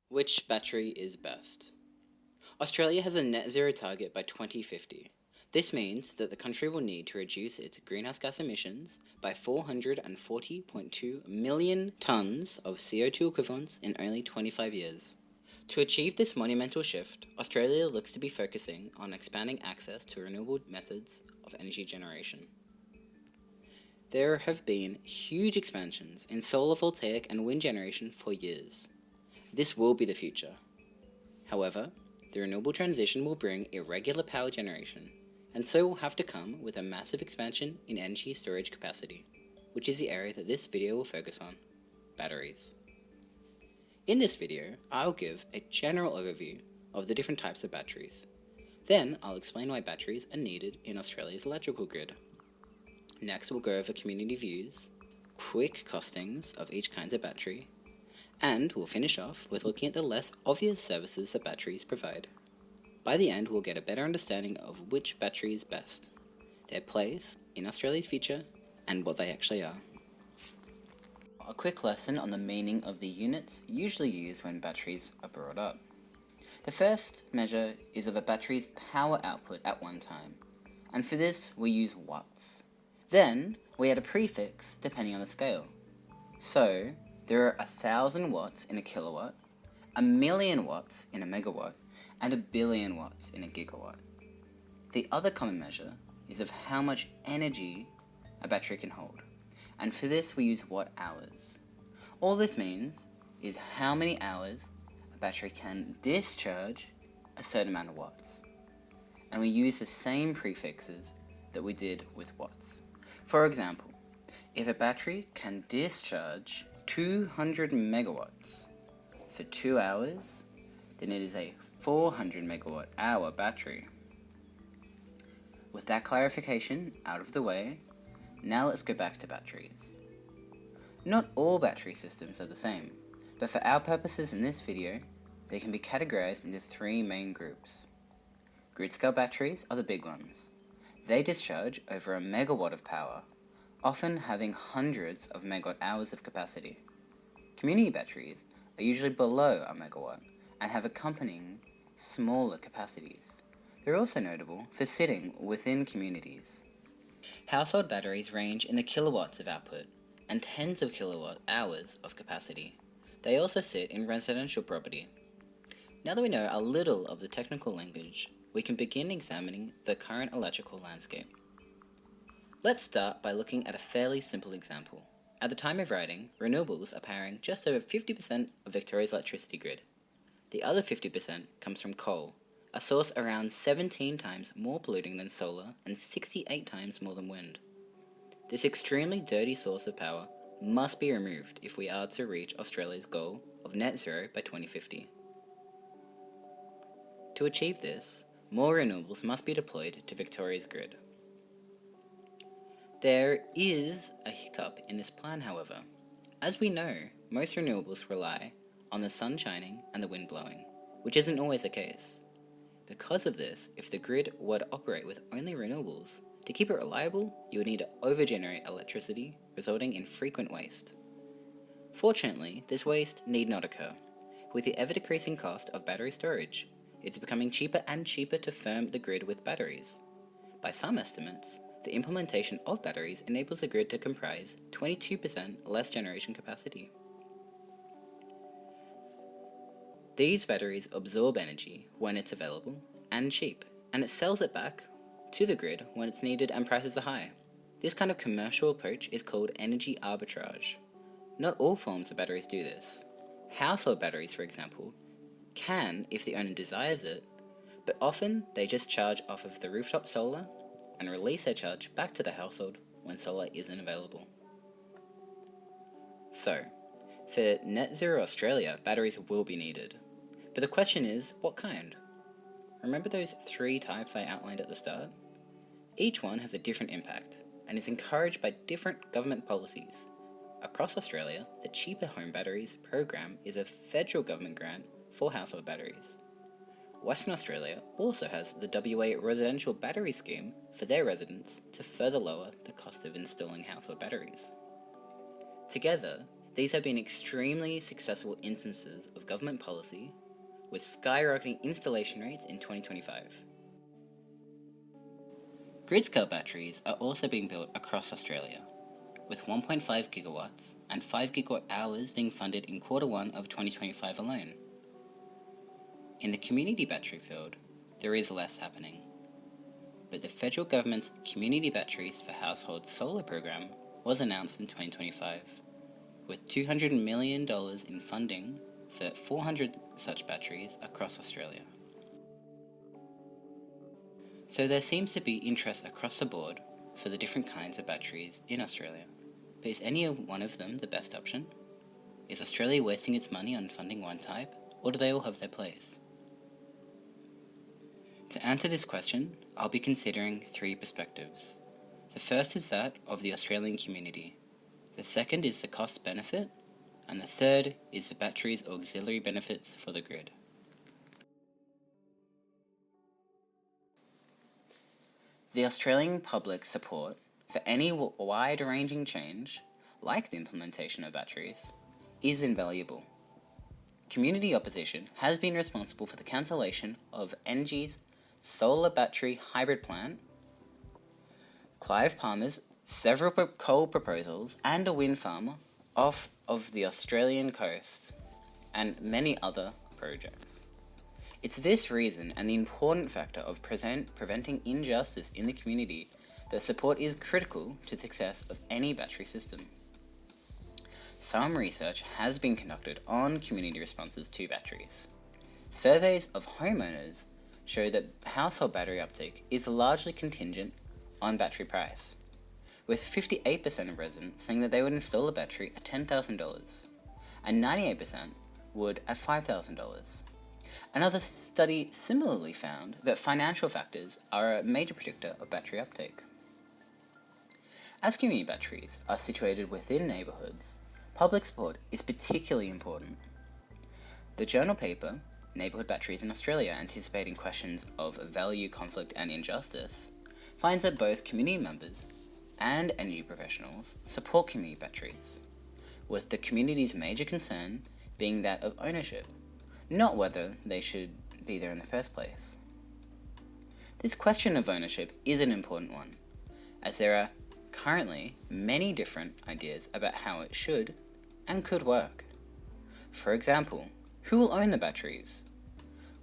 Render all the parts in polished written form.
Which battery is best? Australia has a net zero target by 2050. This means that the country will need to reduce its greenhouse gas emissions by 440.2 million tonnes of CO2 equivalents in only 25 years. To achieve this monumental shift, Australia looks to be focusing on expanding access to renewable methods of energy generation. There have been huge expansions in solar voltaic and wind generation for years. This will be the future. However, the renewable transition will bring irregular power generation, and so will have to come with a massive expansion in energy storage capacity, which is the area that this video will focus on: batteries. In this video, I'll give a general overview of the different types of batteries. Then I'll explain why batteries are needed in Australia's electrical grid. Next, we'll go over community views, quick costings of each kind of battery, and we'll finish off with looking at the less obvious services that batteries provide. By the end, we'll get a better understanding of which battery is best, their place in Australia's future, and what they actually are. A quick lesson on the meaning of the units usually used when batteries are brought up. The first measure is of a battery's power output at one time, and for this we use watts. Then we add a prefix depending on the scale. So there are 1,000 watts in a kilowatt, 1,000,000 watts in a megawatt, and 1,000,000,000 watts in a gigawatt. The other common measure is of how much energy a battery can hold, and for this we use watt hours. All this means is how many hours a battery can discharge a certain amount of watts, and we use the same prefixes that we did with watts. For example, if a battery can discharge 200 megawatts for 2 hours, then it is a 400 megawatt hour battery. With that clarification out of the way, now let's go back to batteries. Not all battery systems are the same, but for our purposes in this video, they can be categorized into 3 main groups. Grid-scale batteries are the big ones. They discharge over a megawatt of power, often having hundreds of megawatt hours of capacity. Community batteries are usually below a megawatt and have accompanying smaller capacities. They're also notable for sitting within communities. Household batteries range in the kilowatts of output and tens of kilowatt hours of capacity. They also sit in residential property. Now that we know a little of the technical language, we can begin examining the current electrical landscape. Let's start by looking at a fairly simple example. At the time of writing, renewables are powering just over 50% of Victoria's electricity grid. The other 50% comes from coal, a source around 17 times more polluting than solar and 68 times more than wind. This extremely dirty source of power must be removed if we are to reach Australia's goal of net zero by 2050. To achieve this, more renewables must be deployed to Victoria's grid. There is a hiccup in this plan, however. As we know, most renewables rely on the sun shining and the wind blowing, which isn't always the case. Because of this, if the grid were to operate with only renewables, to keep it reliable, you would need to overgenerate electricity, resulting in frequent waste. Fortunately, this waste need not occur. With the ever-decreasing cost of battery storage, it's becoming cheaper and cheaper to firm the grid with batteries. By some estimates, the implementation of batteries enables the grid to comprise 22% less generation capacity. These batteries absorb energy when it's available and cheap, and it sells it back to the grid when it's needed and prices are high. This kind of commercial approach is called energy arbitrage. Not all forms of batteries do this. Household batteries, for example, can if the owner desires it, but often they just charge off of the rooftop solar and release their charge back to the household when solar isn't available. So, for Net Zero Australia, batteries will be needed. But the question is, what kind? Remember those 3 types I outlined at the start? Each one has a different impact, and is encouraged by different government policies. Across Australia, the Cheaper Home Batteries program is a federal government grant for household batteries. Western Australia also has the WA Residential Battery Scheme for their residents to further lower the cost of installing household batteries. Together, These have been extremely successful instances of government policy, with skyrocketing installation rates in 2025. Grid-scale batteries are also being built across Australia, with 1.5 gigawatts and 5 gigawatt hours being funded in Q1 of 2025 alone. In the community battery field, there is less happening, but the federal government's Community Batteries for Household Solar program was announced in 2025, with $200 million in funding for 400 such batteries across Australia. So there seems to be interest across the board for the different kinds of batteries in Australia. But is any one of them the best option? Is Australia wasting its money on funding one type, or do they all have their place? To answer this question, I'll be considering three perspectives. The first is that of the Australian community. The second is the cost benefit, and the third is the battery's auxiliary benefits for the grid. The Australian public's support for any wide-ranging change, like the implementation of batteries, is invaluable. Community opposition has been responsible for the cancellation of Energy's solar battery hybrid plant, Clive Palmer's several coal proposals, and a wind farm off of the Australian coast, and many other projects. It's this reason and the important factor of preventing injustice in the community that support is critical to the success of any battery system. Some research has been conducted on community responses to batteries. Surveys of homeowners show that household battery uptake is largely contingent on battery price, with 58% of residents saying that they would install a battery at $10,000, and 98% would at $5,000. Another study similarly found that financial factors are a major predictor of battery uptake. As community batteries are situated within neighbourhoods, public support is particularly important. The journal paper, Neighbourhood Batteries in Australia, anticipating questions of value, conflict and injustice, finds that both community members and energy professionals support community batteries, with the community's major concern being that of ownership, not whether they should be there in the first place. This question of ownership is an important one, as there are currently many different ideas about how it should and could work. For example, who will own the batteries?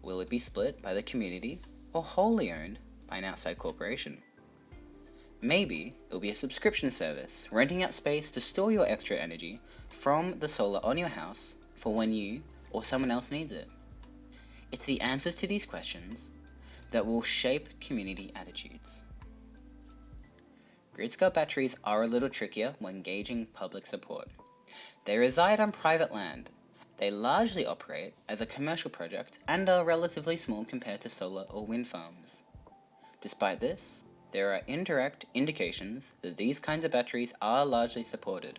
Will it be split by the community or wholly owned by an outside corporation? Maybe it'll be a subscription service, renting out space to store your extra energy from the solar on your house for when you or someone else needs it. It's the answers to these questions that will shape community attitudes. Grid-scale batteries are a little trickier when gauging public support. They reside on private land. They largely operate as a commercial project and are relatively small compared to solar or wind farms. Despite this, there are indirect indications that these kinds of batteries are largely supported.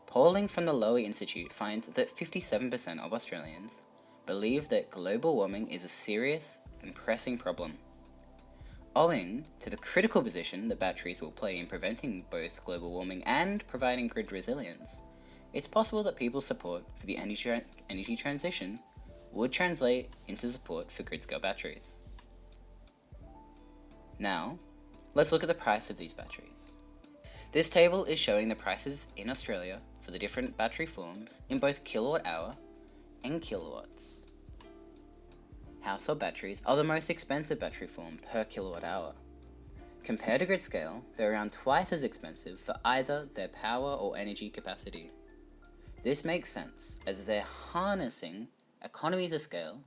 Polling from the Lowy Institute finds that 57% of Australians believe that global warming is a serious and pressing problem. Owing to the critical position that batteries will play in preventing both global warming and providing grid resilience, it's possible that people's support for the energy transition would translate into support for grid-scale batteries. Now, let's look at the price of these batteries. This table is showing the prices in Australia for the different battery forms in both kilowatt hour and kilowatts. Household batteries are the most expensive battery form per kilowatt hour. Compared to grid scale, they're around twice as expensive for either their power or energy capacity. This makes sense, as they're harnessing economies of scale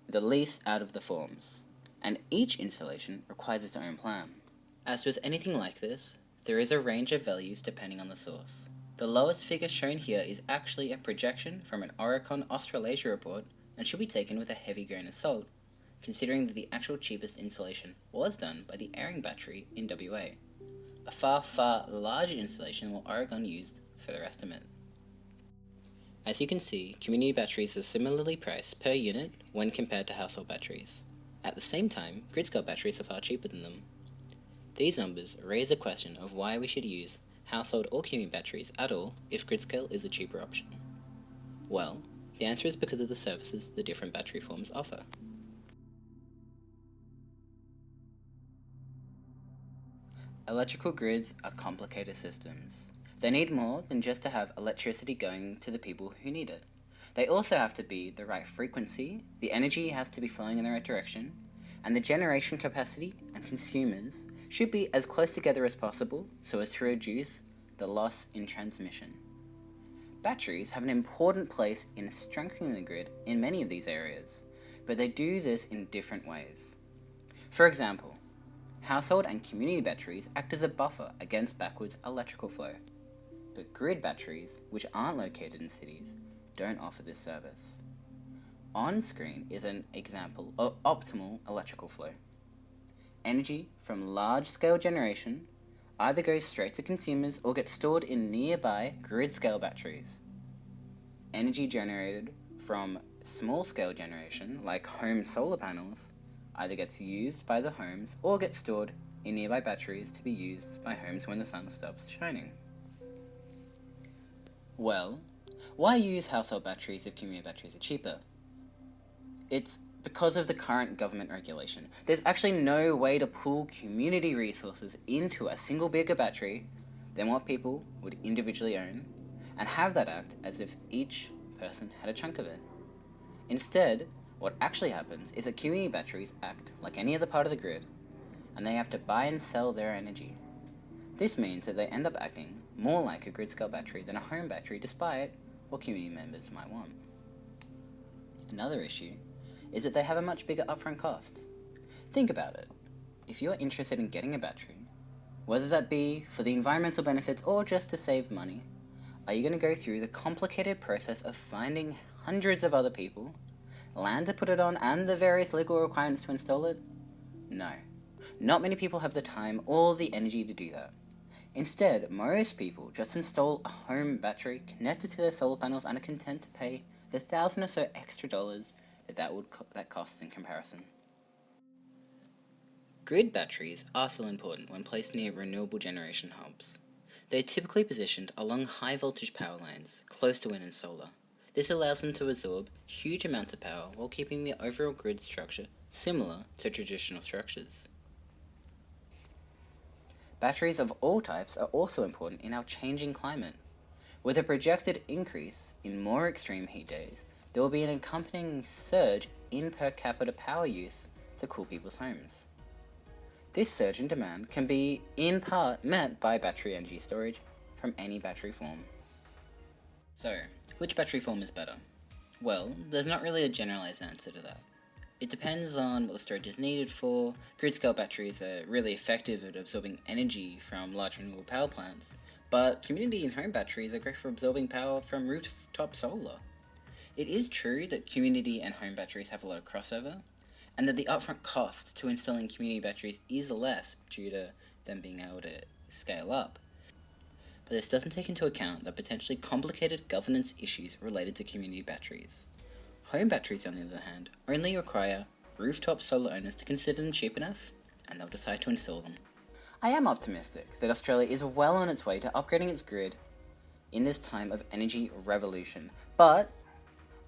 the least out of the forms, and each installation requires its own plan. As with anything like this, there is a range of values depending on the source. The lowest figure shown here is actually a projection from an Oricon Australasia report and should be taken with a heavy grain of salt, considering that the actual cheapest installation was done by the Airing battery in WA, a far, far larger installation than what Oregon used for their estimate. As you can see, community batteries are similarly priced per unit when compared to household batteries. At the same time, grid-scale batteries are far cheaper than them. These numbers raise the question of why we should use household or community batteries at all if grid scale is a cheaper option? Well, the answer is because of the services the different battery forms offer. Electrical grids are complicated systems. They need more than just to have electricity going to the people who need it. They also have to be the right frequency, the energy has to be flowing in the right direction, and the generation capacity and consumers should be as close together as possible so as to reduce the loss in transmission. Batteries have an important place in strengthening the grid in many of these areas, but they do this in different ways. For example, household and community batteries act as a buffer against backwards electrical flow, but grid batteries, which aren't located in cities, don't offer this service. On screen is an example of optimal electrical flow. Energy from large-scale generation either goes straight to consumers or gets stored in nearby grid-scale batteries. Energy generated from small-scale generation, like home solar panels, either gets used by the homes or gets stored in nearby batteries to be used by homes when the sun stops shining. Well, why use household batteries if community batteries are cheaper? It's because of the current government regulation. There's actually no way to pool community resources into a single bigger battery than what people would individually own, and have that act as if each person had a chunk of it. Instead, what actually happens is that community batteries act like any other part of the grid, and they have to buy and sell their energy. This means that they end up acting more like a grid-scale battery than a home battery, despite what community members might want. Another issue is that they have a much bigger upfront cost. Think about it. If you're interested in getting a battery, whether that be for the environmental benefits or just to save money, are you going to go through the complicated process of finding hundreds of other people, land to put it on, and the various legal requirements to install it? No. Not many people have the time or the energy to do that. Instead, most people just install a home battery connected to their solar panels and are content to pay the $1,000 or so extra dollars that costs in comparison. Grid batteries are still important when placed near renewable generation hubs. They are typically positioned along high voltage power lines, close to wind and solar. This allows them to absorb huge amounts of power while keeping the overall grid structure similar to traditional structures. Batteries of all types are also important in our changing climate. With a projected increase in more extreme heat days, there will be an accompanying surge in per capita power use to cool people's homes. This surge in demand can be, in part, met by battery energy storage from any battery form. So, which battery form is better? Well, there's not really a generalized answer to that. It depends on what the storage is needed for. Grid-scale batteries are really effective at absorbing energy from large renewable power plants, but community and home batteries are great for absorbing power from rooftop solar. It is true that community and home batteries have a lot of crossover, and that the upfront cost to installing community batteries is less due to them being able to scale up. But this doesn't take into account the potentially complicated governance issues related to community batteries. Home batteries, on the other hand, only require rooftop solar owners to consider them cheap enough, and they'll decide to install them. I am optimistic that Australia is well on its way to upgrading its grid in this time of energy revolution, but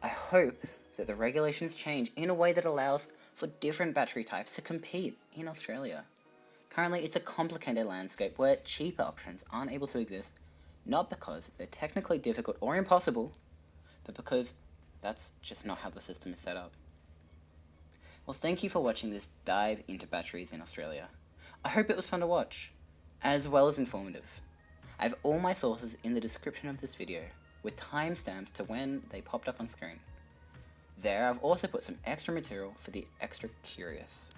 I hope that the regulations change in a way that allows for different battery types to compete in Australia. Currently, it's a complicated landscape where cheaper options aren't able to exist, not because they're technically difficult or impossible, but because that's just not how the system is set up. Well, thank you for watching this dive into batteries in Australia. I hope it was fun to watch, as well as informative. I have all my sources in the description of this video, with timestamps to when they popped up on screen. There, I've also put some extra material for the extra curious.